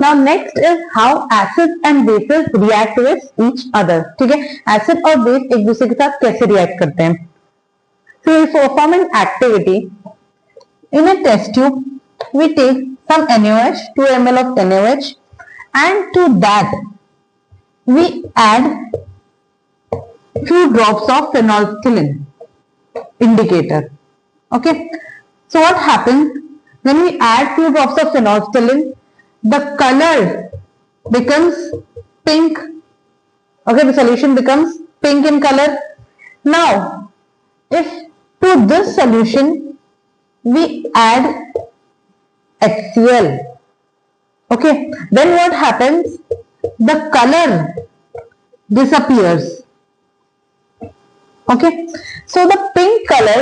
Now next is how acids and bases react with each other. ठीक है, acid और base एक दूसरे के साथ कैसे रिएक्ट करते हैं. So we perform an activity in a test tube. We take some NaOH, 2 ml of NaOH, and to that we add few drops of phenolphthalein indicator. Okay, so what happens when we add few drops of phenolphthalein? The color becomes pink. Okay, the solution becomes pink in color. Now, if to this solution we add HCl, okay, then what happens? The color disappears. Okay, so the pink color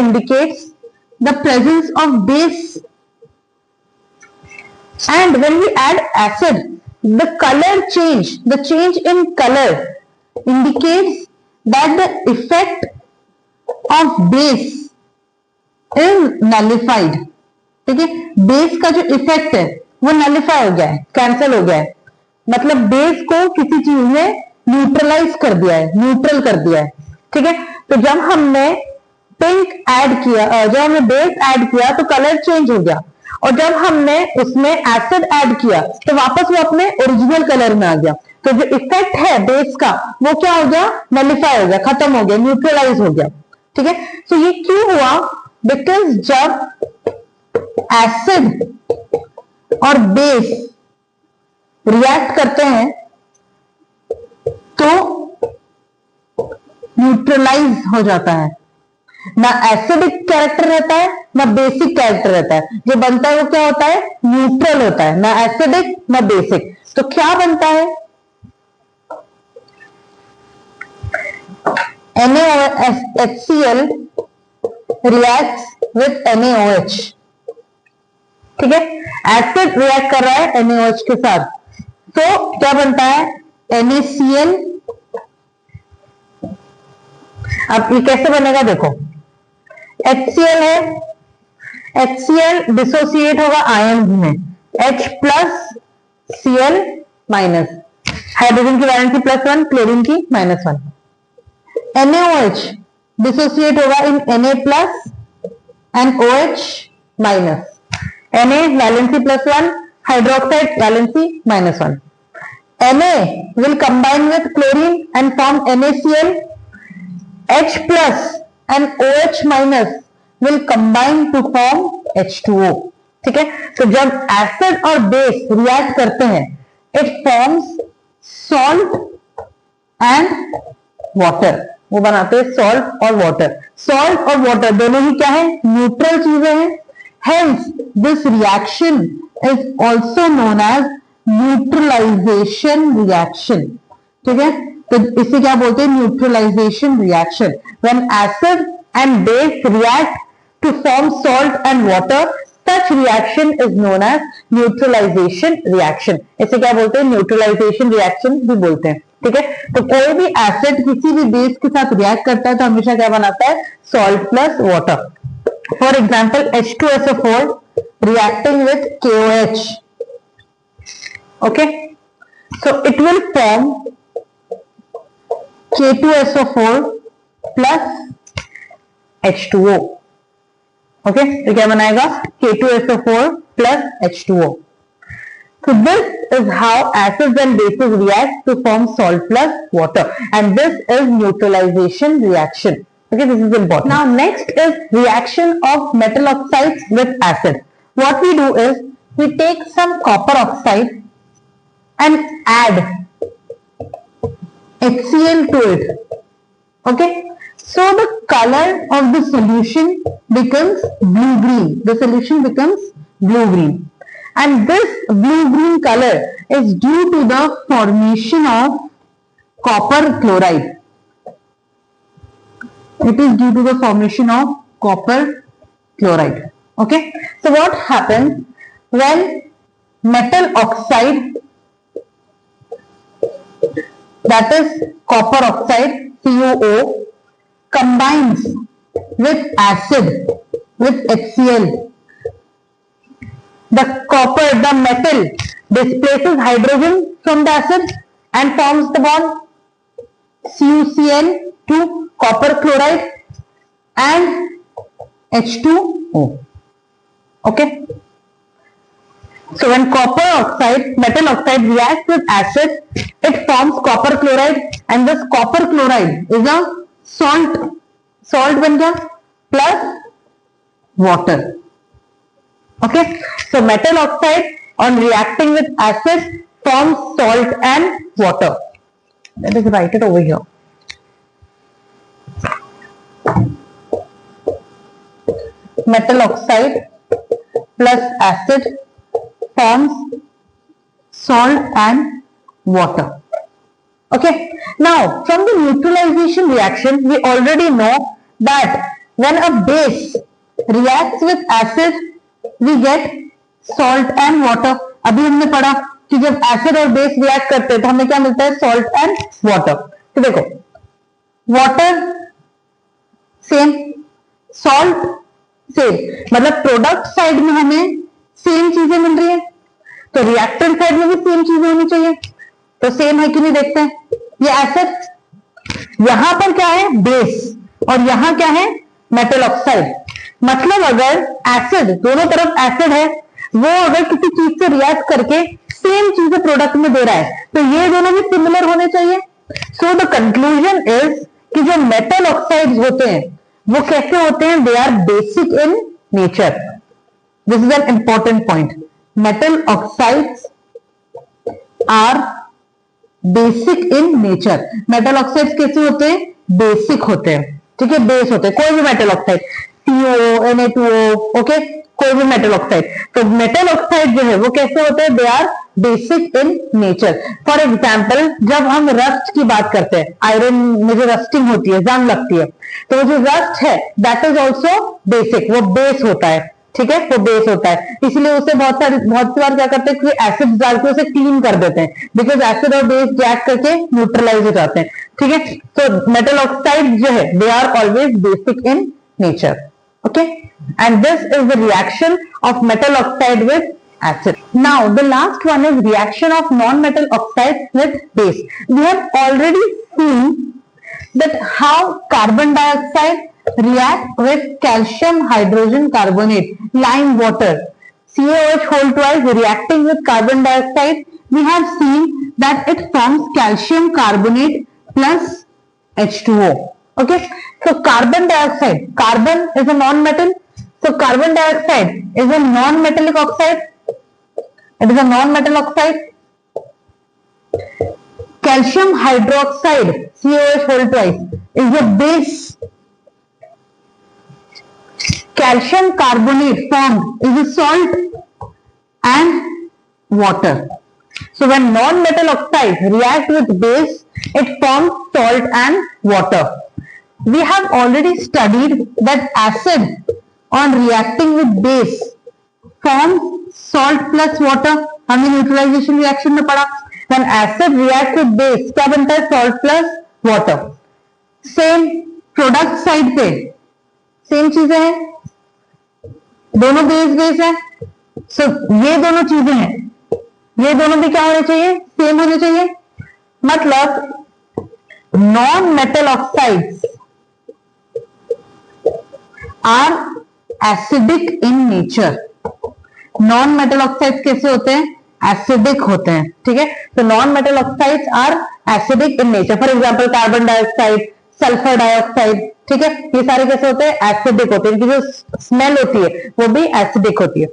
indicates the presence of base. And when we add acid, the color change, the change in color indicates that the effect of base is nullified. ठीक है, base का जो effect है वो nullify हो गया है, cancel हो गया है. मतलब बेस को किसी चीज में न्यूट्रलाइज कर दिया है, न्यूट्रल कर दिया है. ठीक है, तो जब हमने पिंक ऐड किया, जब हमने बेस ऐड किया तो कलर चेंज हो गया, और जब हमने उसमें एसिड ऐड किया तो वापस वो अपने ओरिजिनल कलर में आ गया. तो जो इफेक्ट है बेस का वो क्या हो गया? नलिफाई हो गया, खत्म हो गया, न्यूट्रलाइज हो गया. ठीक है, तो ये क्यों हुआ? बिकॉज जब एसिड और बेस रिएक्ट करते हैं तो न्यूट्रलाइज हो जाता है. ना एसिडिक कैरेक्टर रहता है ना बेसिक कैरेक्टर रहता है. जो बनता है वो क्या होता है? न्यूट्रल होता है, ना एसिडिक ना बेसिक. तो क्या बनता है? HCl reacts with NaOH. ठीक है, एसिड रिएक्ट कर रहा है NaOH के साथ, तो क्या बनता है? NaCl. अब ये कैसे बनेगा देखो, HCl है, HCl डिसोसिएट होगा आयन में, H plus Cl minus, hydrogen की वैलेंसी +1, क्लोरीन की -1. NaOH डिसोसिएट होगा इन Na plus and OH minus, Na valency +1, hydroxide valency -1. Na will combine with chlorine and form NaCl. H plus and OH minus will combine to form H2O. ठीक है, तो जब acid और base react करते हैं it forms salt and water. वो बनाते हैं सॉल्ट और वाटर. सॉल्ट और वाटर दोनों ही क्या है? न्यूट्रल चीजें हैं. Hence this reaction is also known as neutralisation reaction. ठीक है, तो इसे क्या बोलते हैं? Neutralisation reaction. When acid and base react to form salt and water, such reaction is known as neutralisation reaction. इसे क्या बोलते हैं? न्यूट्रलाइजेशन रिएक्शन भी बोलते हैं. ठीक है, तो कोई भी एसिड किसी भी बेस के साथ रिएक्ट करता है तो हमेशा क्या बनाता है? Salt plus water. For example H2SO4 reacting with KOH. Okay, so it will form K2SO4 plus H2O. Okay, तो क्या बनाएगा? K2SO4 plus H2O. So this is how acids and bases react to form salt plus water, and this is neutralization reaction. Okay, this is important. Now next is reaction of metal oxides with acid. What we do is we take some copper oxide and add HCl to it. Okay, so the color of the solution becomes blue-green. The solution becomes blue-green, and this blue-green color is due to the formation of copper chloride. It is due to the formation of copper chloride. Okay, so what happens when metal oxide, that is copper oxide CuO, combines with acid with HCl? the copper, the metal displaces hydrogen from the acid and forms the bond CuCl to copper chloride and H2O. Okay. So when copper oxide, metal oxide reacts with acid, it forms copper chloride, and this copper chloride is a salt. Salt बन गया plus water. Okay. So metal oxide on reacting with acid forms salt and water. Let us write it over here. Metal oxide plus acid forms salt and water. Okay. Now, from the neutralization reaction, we already know that when a base reacts with acid, we get salt and water. अभी हमने पढ़ा कि जब acid और base react करते हैं तो हमें क्या मिलता है? Salt and water. तो देखो, वाटर सेम, सॉल्ट सेम, मतलब प्रोडक्ट साइड में हमें सेम चीजें मिल रही है, तो रिएक्टेंट साइड में भी सेम चीजें होनी चाहिए. तो सेम है कि नहीं देखते हैं. ये एसिड, यहां पर क्या है? बेस, और यहां क्या है? Metal oxide. मतलब अगर एसिड, दोनों तरफ एसिड है, वो अगर किसी चीज से रिएक्ट करके सेम चीजें प्रोडक्ट में दे रहा है, तो ये दोनों भी सिमिलर होने चाहिए. सो द कंक्लूजन इज कि जो मेटल ऑक्साइड्स होते हैं वो कैसे होते हैं? They are basic in nature. This is an important point. Metal oxides are basic in nature. Metal oxides कैसे होते हैं? बेसिक होते हैं. ठीक है, बेस होते हैं. कोई भी metal oxide, CO, Na2O, okay, कोई भी मेटल ऑक्साइड. तो मेटल ऑक्साइड जो है वो कैसे होते हैं? They are basic in nature. For example, जब हम रस्ट की बात करते हैं, आयरन में जो रस्टिंग होती है, जंग लगती है, तो वो जो रस्ट है दैट इज ऑल्सो बेसिक. वो बेस होता है. ठीक है, वो बेस होता है. इसलिए उसे बहुत बार क्या करते हैं कि एसिड डाल के उसे क्लीन कर देते हैं, बिकॉज एसिड और बेस रिएक्ट करके न्यूट्रलाइज हो जाते हैं. ठीक है, तो मेटल ऑक्साइड जो है they are always basic in nature. Okay, and this is the reaction of metal oxide with acid. Now the last one is reaction of non-metal oxides with base. We have already seen that how carbon dioxide react with calcium hydrogen carbonate, lime water, CaOH whole twice reacting with carbon dioxide. We have seen that it forms calcium carbonate plus H2O. Okay, so carbon dioxide, carbon is a non-metal. So carbon dioxide is a non-metallic oxide. It is a non-metal oxide. Calcium hydroxide, CaOH whole twice, is a base. Calcium carbonate formed is a salt and water. So when non-metal oxides react with base, it forms salt and water. We have already studied that acid on reacting with base forms salt plus water. हमने neutralisation reaction में पढ़ा. When acid reacts with base क्या बनता है? salt plus water. Same product side पे same चीजें हैं, दोनों बेस है. सो ये दोनों चीजें हैं, ये दोनों भी क्या होने चाहिए? सेम होने चाहिए. मतलब non metal oxides are acidic in nature. Non metal oxides कैसे होते हैं? एसिडिक होते हैं. ठीक है, तो non metal oxides are acidic in nature. For example carbon dioxide, sulphur dioxide. ठीक है, ये सारे कैसे होते हैं? एसिडिक होते हैं. इनकी जो स्मेल होती है वो भी एसिडिक होती है.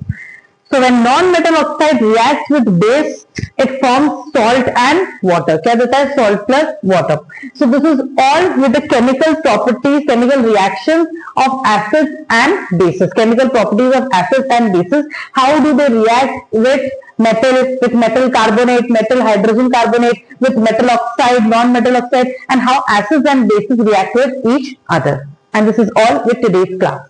So when non-metal oxide reacts with base, it forms salt and water. क्या देता है? Salt plus water. So this is all with the chemical properties, chemical reactions of acids and bases. Chemical properties of acids and bases. How do they react with metal carbonate, metal hydrogen carbonate, with metal oxide, non-metal oxide, and how acids and bases react with each other. And this is all with today's class.